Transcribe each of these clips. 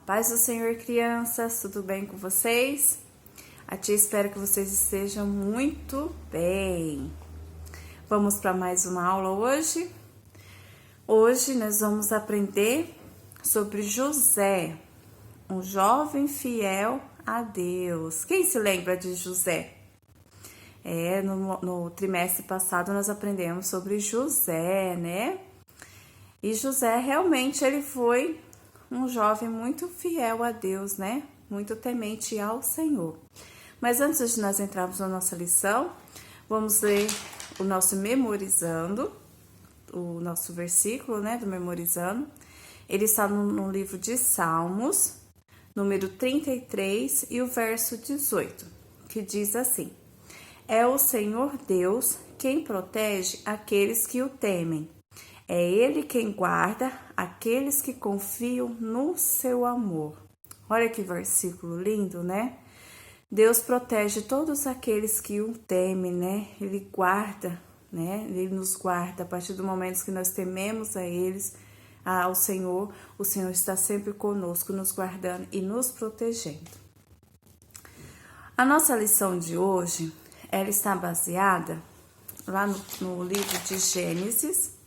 Paz do Senhor, crianças, tudo bem com vocês? A tia espera que vocês estejam muito bem. Vamos para mais uma aula hoje? Hoje nós vamos aprender sobre José, um jovem fiel a Deus. Quem se lembra de José? No trimestre passado nós aprendemos sobre José, né? E José realmente ele foi um jovem muito fiel a Deus, né? Muito temente ao Senhor. Mas antes de nós entrarmos na nossa lição, vamos ler o nosso memorizando, o nosso versículo, né, do memorizando. Ele está no livro de Salmos, número 33 e o verso 18, que diz assim: É o Senhor Deus quem protege aqueles que o temem. É Ele quem guarda aqueles que confiam no seu amor. Olha que versículo lindo, né? Deus protege todos aqueles que o temem, né? Ele guarda, né? Ele nos guarda. A partir do momento que nós tememos a eles, ao Senhor, o Senhor está sempre conosco, nos guardando e nos protegendo. A nossa lição de hoje, ela está baseada lá no livro de Gênesis.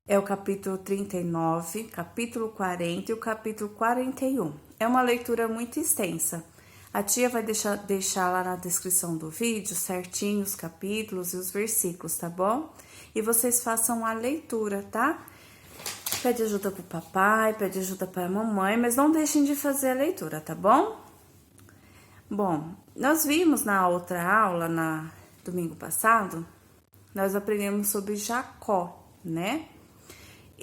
É o capítulo 39, capítulo 40 e o capítulo 41. É uma leitura muito extensa. A tia vai deixar lá na descrição do vídeo certinho os capítulos e os versículos, tá bom? E vocês façam a leitura, tá? Pede ajuda pro papai, pede ajuda pra mamãe, mas não deixem de fazer a leitura, tá bom? Bom, nós vimos na outra aula, domingo passado, nós aprendemos sobre Jacó, né?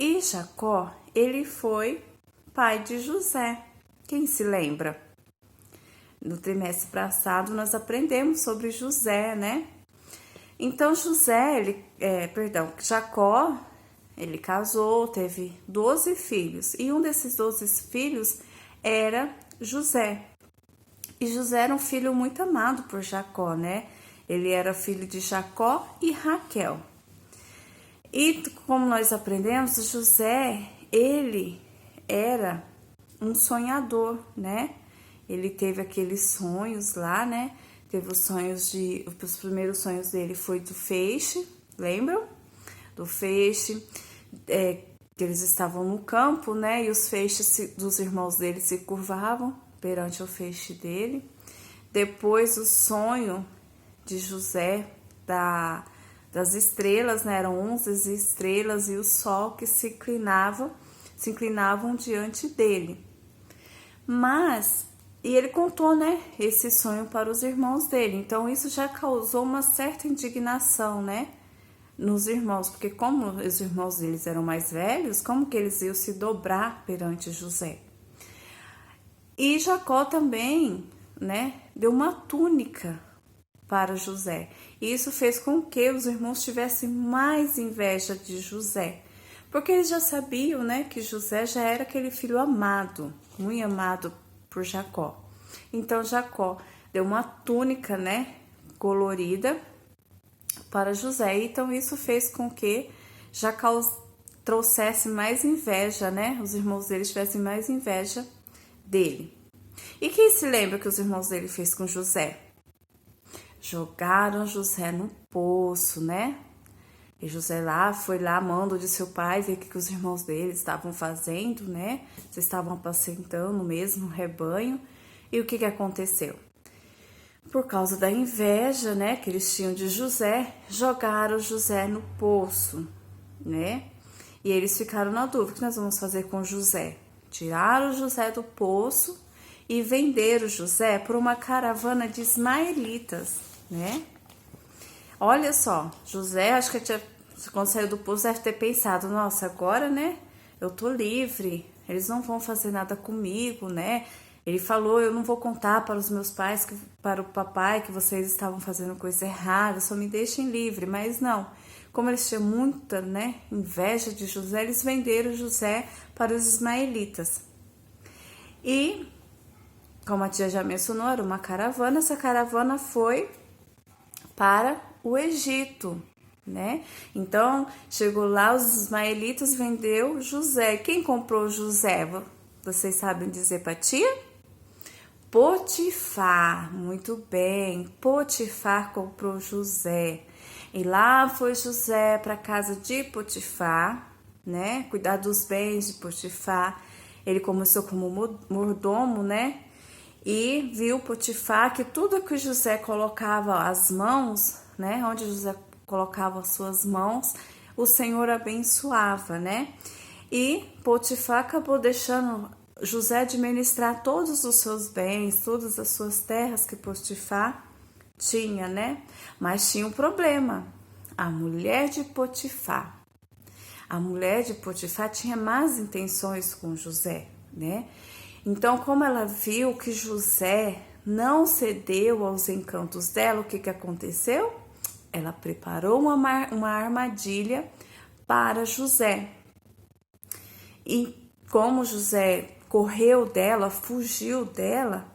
E Jacó, ele foi pai de José. Quem se lembra? No trimestre passado, nós aprendemos sobre José, né? Então, Jacó, ele casou, teve 12 filhos. E um desses 12 filhos era José. E José era um filho muito amado por Jacó, né? Ele era filho de Jacó e Raquel. E como nós aprendemos, José, ele era um sonhador, né? Ele teve aqueles sonhos lá, né? Teve os primeiros sonhos dele foi do feixe, lembram? Do feixe, que eles estavam no campo, né? E os feixes dos irmãos dele se curvavam perante o feixe dele. Depois o sonho de José das estrelas, né? Eram 11 estrelas e o sol que se inclinavam diante dele. E ele contou, né, esse sonho para os irmãos dele. Então isso já causou uma certa indignação, né, nos irmãos, porque como os irmãos deles eram mais velhos, como que eles iam se dobrar perante José? E Jacó também, né, deu uma túnica para José. E isso fez com que os irmãos tivessem mais inveja de José, porque eles já sabiam, né, que José já era aquele filho amado, muito amado por Jacó. Então Jacó deu uma túnica, né, colorida para José. Então isso fez com que Jacó trouxesse mais inveja, né? Os irmãos dele tivessem mais inveja dele. E quem se lembra que os irmãos dele fez com José? Jogaram José no poço, né? E José foi lá, mando de seu pai, ver o que os irmãos dele estavam fazendo, né? Vocês estavam apacentando mesmo o rebanho. E o que aconteceu? Por causa da inveja, né, que eles tinham de José, jogaram José no poço, né? E eles ficaram na dúvida: o que nós vamos fazer com José? Tiraram José do poço e venderam José por uma caravana de ismaelitas, né? Olha só, José, acho que quando saiu do poço deve ter pensado: nossa, agora, né, eu tô livre, eles não vão fazer nada comigo, né? Ele falou: eu não vou contar para os meus pais, para o papai, que vocês estavam fazendo coisa errada, só me deixem livre. Mas não, como eles tinham muita, né, inveja de José, eles venderam José para os ismaelitas. E, como a tia já mencionou, era uma caravana. Essa caravana foi para o Egito, né? Então, chegou lá, os ismaelitas vendeu José. Quem comprou José? Vocês sabem dizer para tia? Potifar, muito bem. Potifar comprou José. E lá foi José para a casa de Potifar, né? Cuidar dos bens de Potifar. Ele começou como mordomo, né? E viu Potifar que tudo que José colocava as mãos, né? Onde José colocava as suas mãos, o Senhor abençoava, né? E Potifar acabou deixando José administrar todos os seus bens, todas as suas terras que Potifar tinha, né? Mas tinha um problema. A mulher de Potifar. A mulher de Potifar tinha más intenções com José, né? Então, como ela viu que José não cedeu aos encantos dela, o que aconteceu? Ela preparou uma armadilha para José. E como José correu dela, fugiu dela,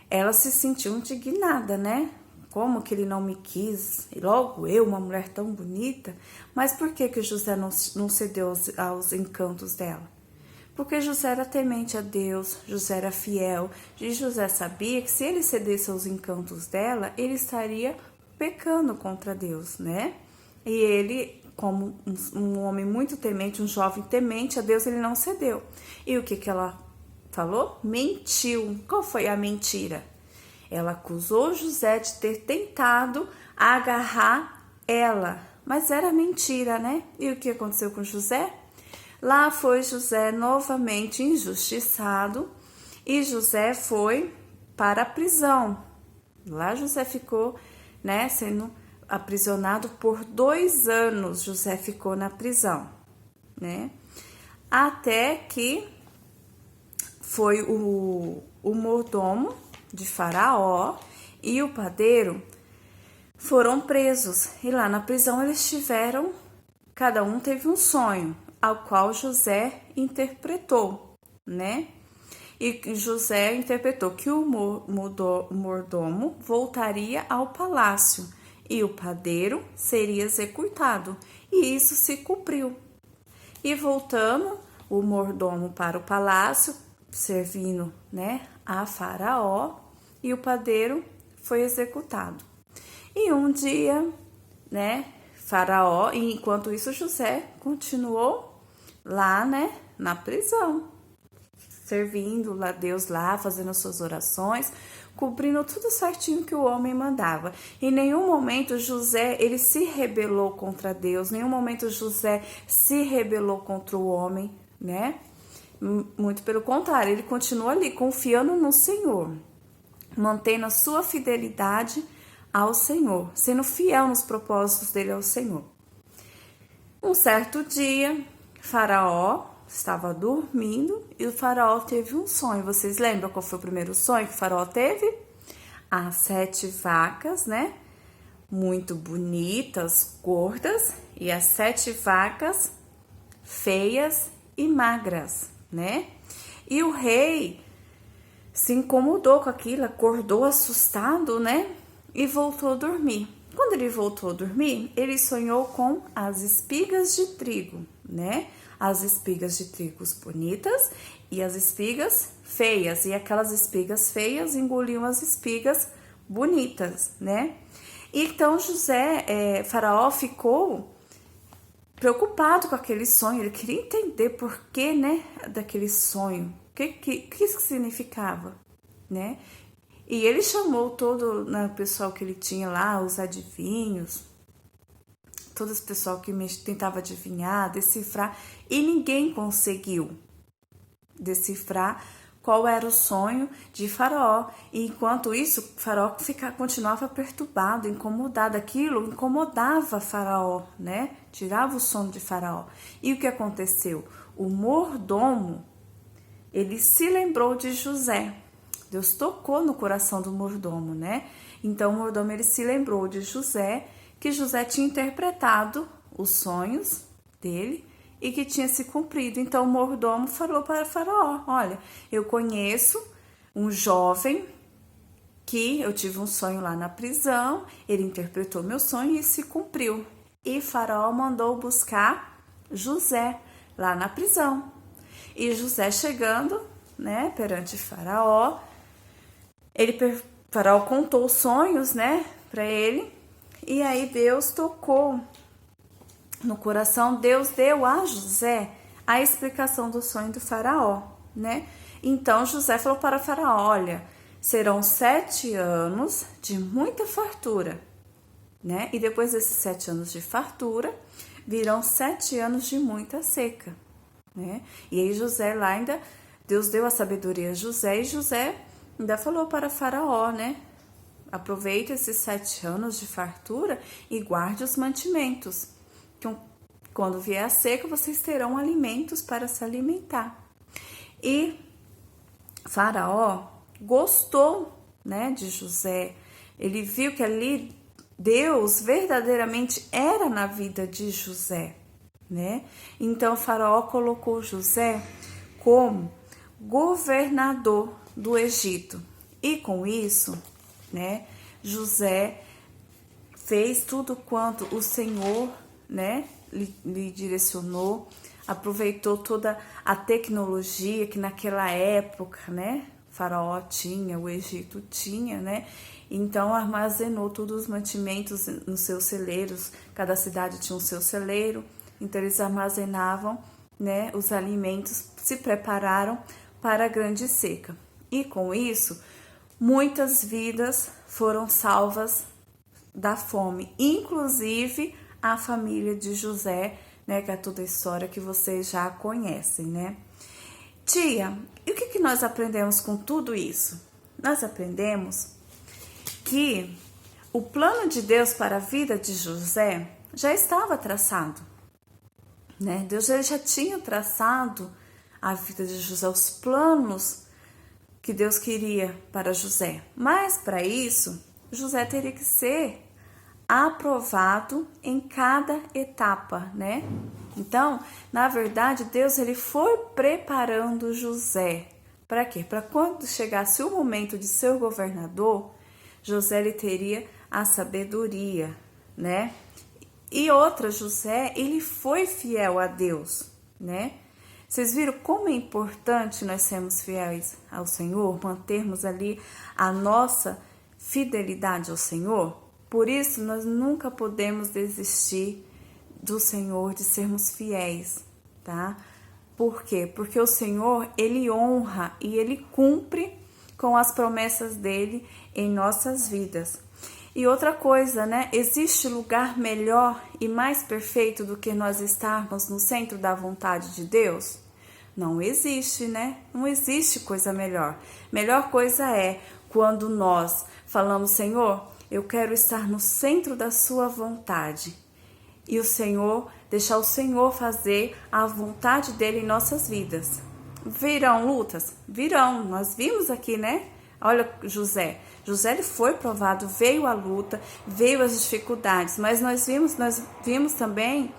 ela se sentiu indignada, né? Como que ele não me quis? E logo eu, uma mulher tão bonita. Mas por que José não cedeu aos encantos dela? Porque José era temente a Deus, José era fiel, e José sabia que se ele cedesse aos encantos dela, ele estaria pecando contra Deus, né? E ele, como um homem muito temente, um jovem temente a Deus, ele não cedeu. E o que ela falou? Mentiu. Qual foi a mentira? Ela acusou José de ter tentado agarrar ela, mas era mentira, né? E o que aconteceu com José? Lá foi José novamente injustiçado e José foi para a prisão. Lá José ficou, né, sendo aprisionado por 2 anos. José ficou na prisão, né? Até que foi o mordomo de Faraó e o padeiro foram presos. E lá na prisão eles tiveram, cada um teve um sonho, ao qual José interpretou, né? E José interpretou que o mordomo voltaria ao palácio e o padeiro seria executado. E isso se cumpriu. E voltando o mordomo para o palácio, servindo, né, a Faraó, e o padeiro foi executado. E um dia, né, Faraó, e enquanto isso José continuou lá, né, na prisão, servindo lá Deus lá, fazendo as suas orações, cumprindo tudo certinho que o homem mandava. Em nenhum momento José, ele se rebelou contra Deus, em nenhum momento José se rebelou contra o homem, né? Muito pelo contrário, ele continuou ali confiando no Senhor, mantendo a sua fidelidade ao Senhor, sendo fiel nos propósitos dele ao Senhor. Um certo dia, Faraó estava dormindo e o Faraó teve um sonho. Vocês lembram qual foi o primeiro sonho que o Faraó teve? As 7 vacas, né? Muito bonitas, gordas, e as 7 vacas feias e magras, né? E o rei se incomodou com aquilo, acordou assustado, né? E voltou a dormir. Quando ele voltou a dormir, ele sonhou com as espigas de trigo, né? As espigas de trigo bonitas e as espigas feias. E aquelas espigas feias engoliam as espigas bonitas, né? Então Faraó ficou preocupado com aquele sonho. Ele queria entender por que, né, daquele sonho. O que isso significava, né? E ele chamou todo o pessoal que ele tinha lá, os adivinhos, todo esse pessoal que tentava adivinhar, decifrar, e ninguém conseguiu decifrar qual era o sonho de Faraó. E enquanto isso, Faraó continuava perturbado, incomodado. Aquilo incomodava Faraó, né? Tirava o sono de Faraó. E o que aconteceu? O mordomo, ele se lembrou de José. Deus tocou no coração do mordomo, né? Então o mordomo, ele se lembrou de José, que José tinha interpretado os sonhos dele e que tinha se cumprido. Então o mordomo falou para Faraó: olha, eu conheço um jovem que eu tive um sonho lá na prisão, ele interpretou meu sonho e se cumpriu. E Faraó mandou buscar José lá na prisão. E José chegando, né, perante Faraó. Faraó contou os sonhos, né, para ele. E aí Deus tocou no coração, Deus deu a José a explicação do sonho do Faraó, né? Então José falou para Faraó: olha, serão 7 anos de muita fartura, né? E depois desses 7 anos de fartura, virão 7 anos de muita seca, né? E aí José lá ainda, Deus deu a sabedoria a José, e José ainda falou para Faraó, né? Aproveite esses 7 anos de fartura e guarde os mantimentos. Quando vier a seca, vocês terão alimentos para se alimentar. E Faraó gostou, né, de José. Ele viu que ali Deus verdadeiramente era na vida de José, né? Então Faraó colocou José como governador do Egito. E com isso, né, José fez tudo quanto o Senhor, né, lhe direcionou, aproveitou toda a tecnologia que naquela época, né, Faraó tinha, o Egito tinha, né? Então armazenou todos os mantimentos nos seus celeiros. Cada cidade tinha um seu celeiro, então eles armazenavam, né, os alimentos, se prepararam para a grande seca. E com isso, muitas vidas foram salvas da fome, inclusive a família de José, né, que é toda a história que vocês já conhecem, né? Tia, e o que nós aprendemos com tudo isso? Nós aprendemos que o plano de Deus para a vida de José já estava traçado, né? Deus já tinha traçado a vida de José, os planos que Deus queria para José. Mas para isso, José teria que ser aprovado em cada etapa, né? Então, na verdade, Deus ele foi preparando José. Para quê? Para quando chegasse o momento de ser o governador, José ele teria a sabedoria, né? E outra, José, ele foi fiel a Deus, né? Vocês viram como é importante nós sermos fiéis ao Senhor, mantermos ali a nossa fidelidade ao Senhor? Por isso, nós nunca podemos desistir do Senhor, de sermos fiéis, tá? Por quê? Porque o Senhor, Ele honra e Ele cumpre com as promessas dEle em nossas vidas. E outra coisa, né? Existe lugar melhor e mais perfeito do que nós estarmos no centro da vontade de Deus? Não existe, né? Não existe coisa melhor. Melhor coisa é quando nós falamos: Senhor, eu quero estar no centro da sua vontade. E o Senhor, deixar o Senhor fazer a vontade dele em nossas vidas. Virão lutas? Virão. Nós vimos aqui, né? Olha José. José ele foi provado, veio a luta, veio as dificuldades. Mas nós vimos também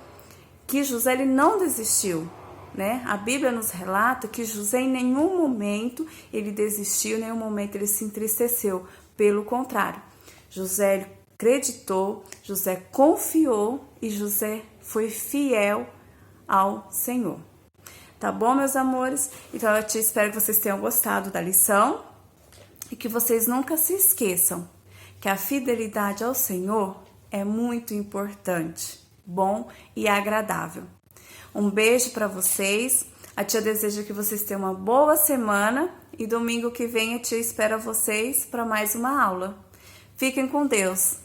que José ele não desistiu, né? A Bíblia nos relata que José em nenhum momento ele desistiu, em nenhum momento ele se entristeceu. Pelo contrário. José acreditou, José confiou e José foi fiel ao Senhor. Tá bom, meus amores? Então eu espero que vocês tenham gostado da lição e que vocês nunca se esqueçam que a fidelidade ao Senhor é muito importante, bom e agradável. Um beijo para vocês. A tia deseja que vocês tenham uma boa semana e domingo que vem a tia espera vocês para mais uma aula. Fiquem com Deus.